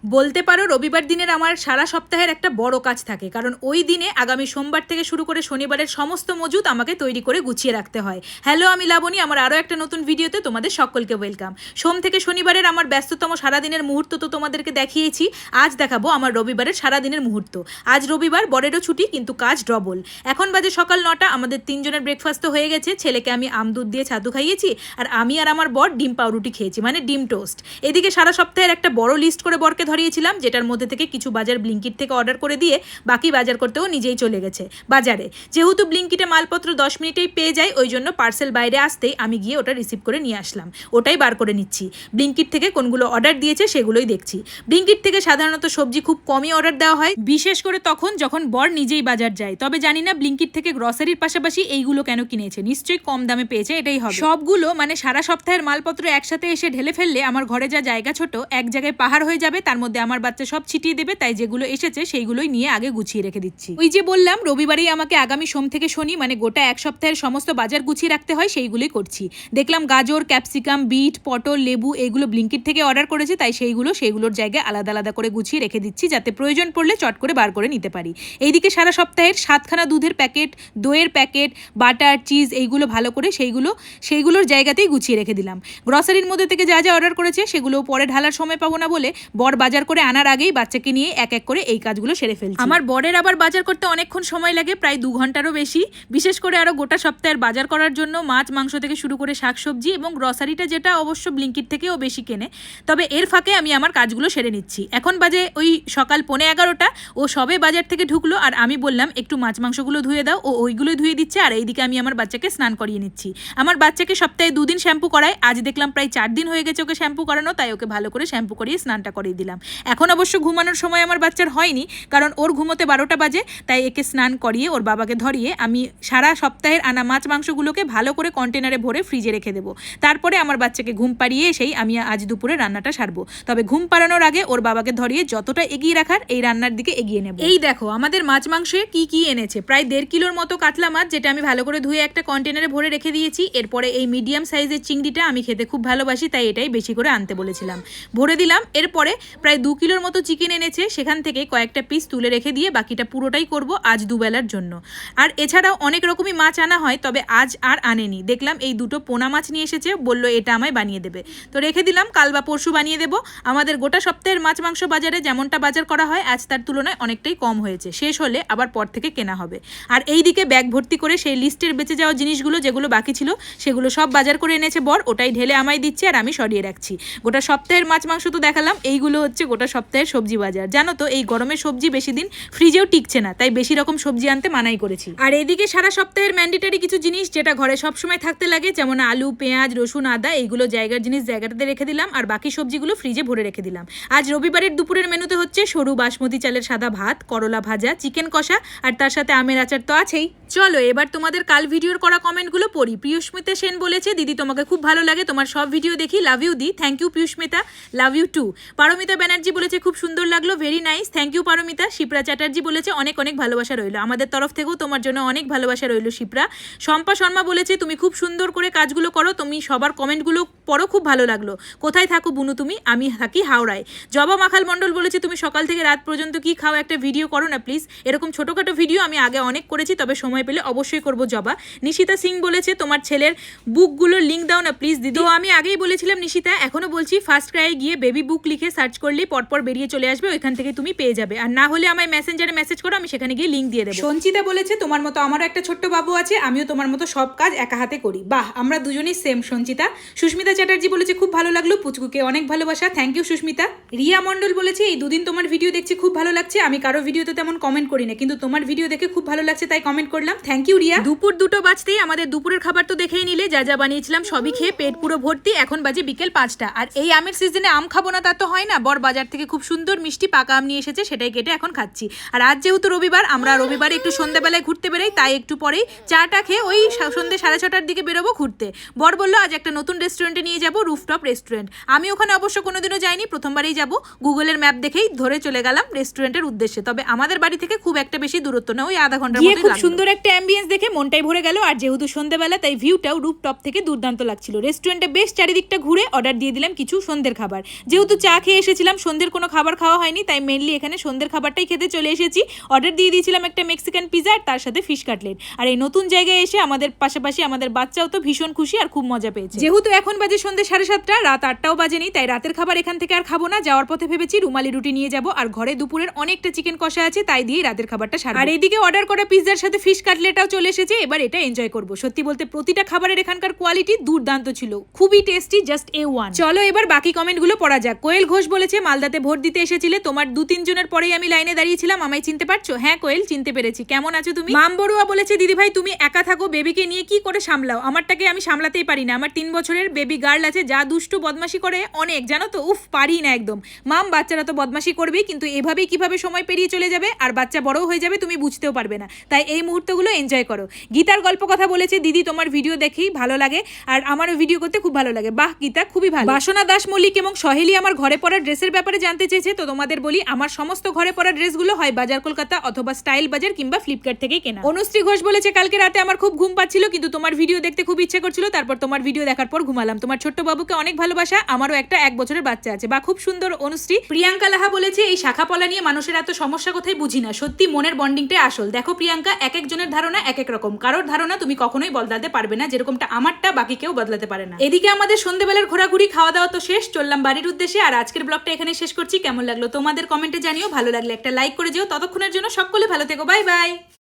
বলতে পারো রবিবার দিনের আমার সারা সপ্তাহের একটা বড় কাজ থাকে, কারণ ওই দিনে আগামী সোমবার থেকে শুরু করে শনিবারের সমস্ত মজুদ আমাকে তৈরি করে গুছিয়ে রাখতে হয়। হ্যালো, আমি লাবণী, আমার আরও একটা নতুন ভিডিওতে তোমাদের সকলকে ওয়েলকাম। সোম থেকে শনিবারের আমার ব্যস্ততম সারাদিনের মুহূর্ত তো তোমাদেরকে দেখিয়েছি, আজ দেখাবো আমার রবিবারের সারাদিনের মুহূর্ত। আজ রবিবার, বরেরও ছুটি, কিন্তু কাজ ডবল। এখন বাজে সকাল 9টা, আমাদের তিনজনের ব্রেকফাস্ট তো হয়ে গেছে। ছেলেকে আমি আমদুধ দিয়ে ছাতু খাইয়েছি, আর আমি আর আমার বর ডিম পাউরুটি খেয়েছি, মানে ডিম টোস্ট। এদিকে সারা সপ্তাহের একটা বড় লিস্ট করে বরকে ধরিয়েছিলাম, যেটার মধ্যে থেকে কিছু বাজার ব্লিঙ্কিট থেকে অর্ডার করে দিয়ে বাকি বাজার করতেও নিজেই চলে গেছে বাজারে। যেহেতু ব্লিঙ্কিটে মালপত্র 10 মিনিটেই পেয়ে যায়, ওই জন্য পার্সেল বাইরে আসতেই আমি গিয়ে ওটা রিসিভ করে নিয়ে আসলাম। ওটাই বার করে নিচ্ছি। ব্লিঙ্কিট থেকে কোনগুলো অর্ডার দিয়েছে সেগুলোই দেখছি। ব্লিঙ্কিট থেকে সাধারণত সবজি খুব কমই অর্ডার দেওয়া হয়, বিশেষ করে তখন যখন বর নিজেই বাজার যায়। তবে জানি না ব্লিঙ্কিট থেকে গ্রসারির পাশাপাশি এইগুলো কেন কিনেছে, নিশ্চয়ই কম দামে পেয়েছে, এটাই হবে। সবগুলো মানে সারা সপ্তাহের মালপত্র একসাথে এসে ঢেলে ফেললে আমার ঘরে যা জায়গা ছোট, এক জায়গায় পাহাড় হয়ে যাবে, তার মধ্যে আমার বাচ্চা সব ছিটিয়ে দেবে। তাই যেগুলো এসেছে সেইগুলোই নিয়ে আগে গুছিয়ে রেখে দিচ্ছি। ওই যে বললাম রবিবারেই আমাকে আগামী সোম থেকে শনি মানে গোটা এক সপ্তাহের সমস্ত বাজার গুছিয়ে রাখতে হয়, সেইগুলোই করছি। দেখলাম গাজর, ক্যাপসিকাম, বিট, পটল, লেবু এইগুলো ব্লিঙ্কিট থেকে অর্ডার করেছে, তাই সেইগুলোর জায়গায় আলাদা আলাদা করে গুছিয়ে রেখে দিচ্ছি, যাতে প্রয়োজন পড়লে চট করে বার করে নিতে পারি। এইদিকে সারা সপ্তাহের 7খানা দুধের প্যাকেট, দইয়ের প্যাকেট, বাটার, চিজ এইগুলো ভালো করে সেইগুলোর জায়গাতেই গুছিয়ে রেখে দিলাম। গ্রসারির মধ্যে থেকে যা যা অর্ডার করেছে সেগুলো পরে ঢালার সময় পাবো না বলে বর বাজার করে আনার আগেই বাচ্চাকে নিয়ে এক এক করে এই কাজগুলো সেরে ফেলছি। আমার বরের আবার বাজার করতে অনেকক্ষণ সময় লাগে, প্রায় 2 ঘন্টারও বেশি। বিশেষ করে আরো গোটা সপ্তাহের বাজার করার জন্য মাছ মাংস থেকে শুরু করে শাকসবজি এবং গ্রসারিটা, যেটা অবশ্য ব্লিঙ্কিট থেকেও বেশি কেনে। তবে এর ফাঁকে আমি আমার কাজগুলো সেরে নিচ্ছি। এখন বাজে ওই সকাল 11:15, ও সবে বাজার থেকে ঢুকলো, আর আমি বললাম একটু মাছ মাংসগুলো ধুয়ে দাও, ও ওইগুলোই ধুয়ে দিচ্ছে। আর এইদিকে আমি আমার বাচ্চাকে স্নান করিয়ে নিচ্ছি। আমার বাচ্চাকে সপ্তাহে 2 দিন শ্যাম্পু করায়, আজ দেখলাম প্রায় 4 দিন হয়ে গেছে ওকে শ্যাম্পু করানো, তাই ওকে ভালো করে শ্যাম্পু করিয়ে স্নানটা করিয়ে দিলাম। এখন অবশ্য ঘুমানোর সময় আমার বাচ্চার হয়নি, কারণ ওর ঘুমোতে 12টা বাজে, তাই একে স্নান করিয়ে ওর বাবাকে ধরিয়ে আমি সারা সপ্তাহের আনা মাছ মাংসগুলোকে ভালো করে কন্টেনারে ভরে ফ্রিজে রেখে দেবো। তারপরে আমার বাচ্চাকে ঘুম পাড়িয়ে এসেই আমি আজ দুপুরে রান্নাটা সারবো। তবে ঘুম পাড়ানোর আগে ওর বাবাকে ধরিয়ে যতটা এগিয়ে রাখার এই রান্নার দিকে এগিয়ে নেব। এই দেখো আমাদের মাছ মাংসে কি কি এনেছে। প্রায় 1.5 কিলোর মতো কাতলা মাছ, যেটা আমি ভালো করে ধুয়ে একটা কন্টেনারে ভরে রেখে দিয়েছি। এরপরে এই মিডিয়াম সাইজের চিংড়িটা আমি খেতে খুব ভালোবাসি, তাই এটাই বেশি করে আনতে বলেছিলাম, ভরে দিলাম। এরপরে প্রায় 2 কিলোর মতো চিকেন এনেছে, সেখান থেকে কয়েকটা পিস তুলে রেখে দিয়ে বাকিটা পুরোটাই করব আজ দুবেলার জন্য। আর এছাড়াও অনেক রকমই মাছ আনা হয়, তবে আজ আর আনেনি। দেখলাম এই 2টো পোনা মাছ নিয়ে এসেছে, বলল এটা আমায় বানিয়ে দেবে, তো রেখে দিলাম, কাল বা পরশু বানিয়ে দেবো। আমাদের গোটা সপ্তাহের মাছ মাংস বাজারে যেমনটা বাজার করা হয় আজ তার তুলনায় অনেকটাই কম হয়েছে। শেষ হলে আবার পর থেকে কেনা হবে। আর এই দিকে ব্যাগ ভর্তি করে সেই লিস্টের বেঁচে যাওয়া জিনিসগুলো, যেগুলো বাকি ছিল সেগুলো সব বাজার করে এনেছে বর, ওটাই ঢেলে আমায় দিচ্ছে আর আমি সরিয়ে রাখছি। গোটা সপ্তাহের মাছ মাংস তো দেখালাম, এইগুলো হচ্ছে গোটা সপ্তাহের সবজি বাজার। জানো তো এই গরমের সবজি বেশি দিন ফ্রিজেও টিকছে না, তাই বেশি রকম সবজি আনতে মানাই করেছি। আর এদিকে সারা সপ্তাহের ম্যান্ডেটারি কিছু জিনিস যেটা ঘরে সবসময় থাকতে লাগে, যেমন আলু, পেঁয়াজ, রসুন, আদা, এইগুলো জায়গার জিনিস জায়গাটাতে রেখে দিলাম, আর বাকি সবজিগুলো ফ্রিজে ভরে রেখে দিলাম। আজ রবিবারের দুপুরের মেনুতে হচ্ছে সরু বাসমতি চালের সাদা ভাত, করলা ভাজা, চিকেন কষা, আর তার সাথে আমের আচার তো আছেই। চলো এবার তোমাদের কাল ভিডিওর করা কমেন্টগুলো পড়ি। প্রিয়স্মিতা সেন বলেছে, দিদি তোমাকে খুব ভালো লাগে, তোমার সব ভিডিও দেখি, লাভ ইউ দি। Thank you Priyasmita, love you too. Paramita Banerjee বলেছে খুব সুন্দর লাগলো, very nice, thank you Paramita. Shipra Chatterjee বলেছে অনেক অনেক ভালোবাসা রইলো, আমাদের তরফ থেকেও তোমার জন্য অনেক ভালোবাসা রইলো শিপ্রা। শম্পা শর্মা বলেছে তুমি খুব সুন্দর করে কাজগুলো করো, তুমি সবার কমেন্টগুলো পড়ো, খুব ভালো লাগলো। কোথায় থাকো বুনু তুমি? আমি থাকি হাওড়ায়। জবা মাখাল মণ্ডল বলেছে তুমি সকাল থেকে রাত পর্যন্ত কি খাও, একটা ভিডিও করো না প্লিজ। এরকম ছোটোখাটো ভিডিও আমি আগে অনেক করেছি, তবে সময় পেলে অবশ্যই করবো জবা। নিশিতা সিং বলেছে তোমার ছেলের বুকগুলোর লিঙ্ক দাও না প্লিজ দিদি। তো আমি আগেই বলেছিলাম নিশিতা, এখনও বলছি, ফার্স্ট ক্রাইয়ে গিয়ে বেবি বুক লিখে সার্চ করলেই পরপর বেরিয়ে চলে আসবে, ওইখান থেকে তুমি পেয়ে যাবে। আর না হলে আমায় মেসেঞ্জারে মেসেজ করো, আমি সেখানে গিয়ে লিঙ্ক দিয়ে দেবো। সঞ্চিতা বলেছে তোমার মতো আমারও একটা ছোট্ট বাবু আছে, আমিও তোমার মতো সব কাজ একা হাতে করি। বাহ, আমরা দুজনেই সেম সঞ্চিতা। সুস্মিতা চ্যাটার্জি বলেছে খুব ভালো লাগলো, পুচকুকে অনেক ভালোবাসা, থ্যাংক ইউ সুস্মিতা। রিয়া মণ্ডল বলেছে এই 2 দিন তোমার ভিডিও দেখছি, খুব ভালো লাগছে, আমি কারো ভিডিওতে তেমন কমেন্ট করি না, কিন্তু তোমার ভিডিও দেখে খুব ভালো লাগছে তাই কমেন্ট করলাম, থ্যাংক ইউ রিয়া। দুপুর 2টো বাজতেই আমাদের দুপুরের খাবার তো দেখেই নিলে, যা যা বানিয়েছিলাম সবই খেয়ে পেট পুরো ভর্তি। এখন বাজে বিকেল 5টা, আর এই আমের সিজনে আম খাবো না তা তো হয় না। বর বাজার থেকে খুব সুন্দর মিষ্টি পাকা আম নিয়ে এসেছে, সেটাই কেটে এখন খাচ্ছি। আর আজ যেহেতু রবিবার, আমরা রবিবারে একটু সন্ধ্যাবেলায় ঘুরতে বেরোই, তাই একটু পরেই চাটা খেয়ে ওই সন্ধ্যে 6:30টার দিকে বেরোবো ঘুরতে। বর বললো আজ একটা নতুন রেস্টুরেন্টে নিয়ে যাবো, রুফটপ রেস্টুরেন্ট। আমি ওখানে অবশ্য কোনোদিনও যাইনি, প্রথমবারই যাবো। গুগলের ম্যাপ দেখেই ধরে চলে গেলাম রেস্টুরেন্টের উদ্দেশ্যে। তবে আমাদের বাড়ি থেকে খুব একটা বেশি দূরত্ব না, ওই আধা ঘন্টার মতো। খুব সুন্দর একটা অ্যাম্বিয়েন্স দেখে মনটাই ভরে গেল, আর যেহেতু সন্ধ্যাবেলা তাই ভিউটাও রুফটপ থেকে দুর্দান্ত লাগছিল। রেস্টুরেন্টে বেশ চারিদিকটা ঘুরে অর্ডার দিয়ে দিলাম কিছু সন্ধ্যের খাবার। যেহেতু চা খেয়ে এসেছিলাম বললাম সন্ধ্যের কোনো খাবার খাওয়া হয়নি, তাই মেনলি এখানে সন্ধ্যের খাবারটাই খেতে চলে এসেছি। অর্ডার দিয়ে দিয়েছিলাম একটা মেক্সিকান পিজা আর তার সাথে ফিশ কাটলেট। আর এই নতুন জায়গায় এসে আমাদের পাশাপাশি আমাদের বাচ্চাও তো ভীষণ খুশি আর খুব মজা পেয়েছে। যেহেতু এখন বাজে সন্ধ্যে 7:30, রাত 8টাও বাজেনি, তাই রাতের খাবার এখান থেকে আর খাবো না। যাওয়ার পথে ভেবেছি রুমালি রুটি নিয়ে যাব, আর ঘরে দুপুরের অনেকটা চিকেন কষা আছে, তাই দিয়ে রাতের খাবারটা সারবো। আর এইদিকে অর্ডার করা পিৎজার সাথে ফিশ কাটলেটটাও চলে এসেছে, এবার এটা এনজয় করব। সত্যি বলতে প্রতিটা খাবারের এখানকার কোয়ালিটি দুর্দান্ত ছিল, খুবই টেস্টি, জাস্ট A1। চলো এবার বাকি কমেন্টগুলো পড়া যাক। কোয়েল ঘোষ বলেছে, মালদাতে ভোট দিতে এসেছিলে, তোমার 2-3 জনের পরেই আমি লাইনে দাঁড়িয়েছিলাম, আমায় চিনতে পারছো? হ্যাঁ কোয়েল, চিনতে পেরেছি। কেমন আছো তুমি? মাম বড়ুয়া বলেছে, দিদি ভাই তুমি একা থাকো, বেবিকে নিয়ে কি করে সামলাও? আমারটাকে আমি সামলাতেই পারি না। আমার 3 বছরের বেবি গার্ল আছে, যা দুষ্টু বদমাশি করে অনেক, জানো তো, উফ পারি না একদম। মাম, বাচ্চারা তো বদমাশি করবেই, কিন্তু এভাবেই কিভাবে সময় পেরিয়ে চলে যাবে আর বাচ্চা বড়ও হয়ে যাবে তুমি বুঝতেও পারবে না, তাই এই মুহূর্তগুলো এনজয় করো। গীতার গল্প কথা বলেছে, দিদি তোমার ভিডিও দেখেই ভালো লাগে আর আমারও ভিডিও করতে খুব ভালো লাগে। বাহ গীতা, খুবই ভালো। বাসনা দাস মল্লিক এবং সহেলি আমার ঘরে পরা ড্রেসের ব্যাপারে জানতে চেয়েছে, তো তোমাদের বলি আমার সমস্ত ঘরে পরা ড্রেসগুলো হয় বাজার কলকাতা অথবা স্টাইল বাজার কিংবা ফ্লিপকার্ট থেকেই কেনা। অনুশ্রী ঘোষ বলেছে, কালকে রাতে আমার খুব ঘুম পাচ্ছিল, কিন্তু তোমার ভিডিও দেখতে খুব ইচ্ছে করছিল, তারপর তোমার ভিডিও দেখার পর ঘুমালাম। তোমার ছোট্ট বাবুকে অনেক ভালোবাসা, আমারও একটা 1 বছরের বাচ্চা আছে। বা খুব সুন্দর অনুশ্রী। প্রিয়াঙ্কা লাহা বলেছে, এই শাখা পলা নিয়ে মানুষের এত সমস্যা কোথায় বুঝি না, সত্যি মনের বন্ডিংটাই আসল। দেখো প্রিয়াঙ্কা, এক একজনের ধারণা এক এক রকম, কারোর ধারণা তুমি কখনোই বদলাতে পারবে না, যেরকমটা আমারটা বাকি কেউ বদলাতে পারে না। এদিকে আমাদের সন্ধ্যেবেলার ঘোরাঘুরি খাওয়া দাওয়া তো শেষ, চললাম বাড়ির উদ্দেশ্যে। আর আজকের ব্লগটা এখানে শেষ করছি। কেমন লাগলো তোমাদের কমেন্টে জানিও, ভালো লাগলে একটা লাইক করে যেও। ততক্ষণের জন্য সকলে ভালো থেকো, বাই বাই।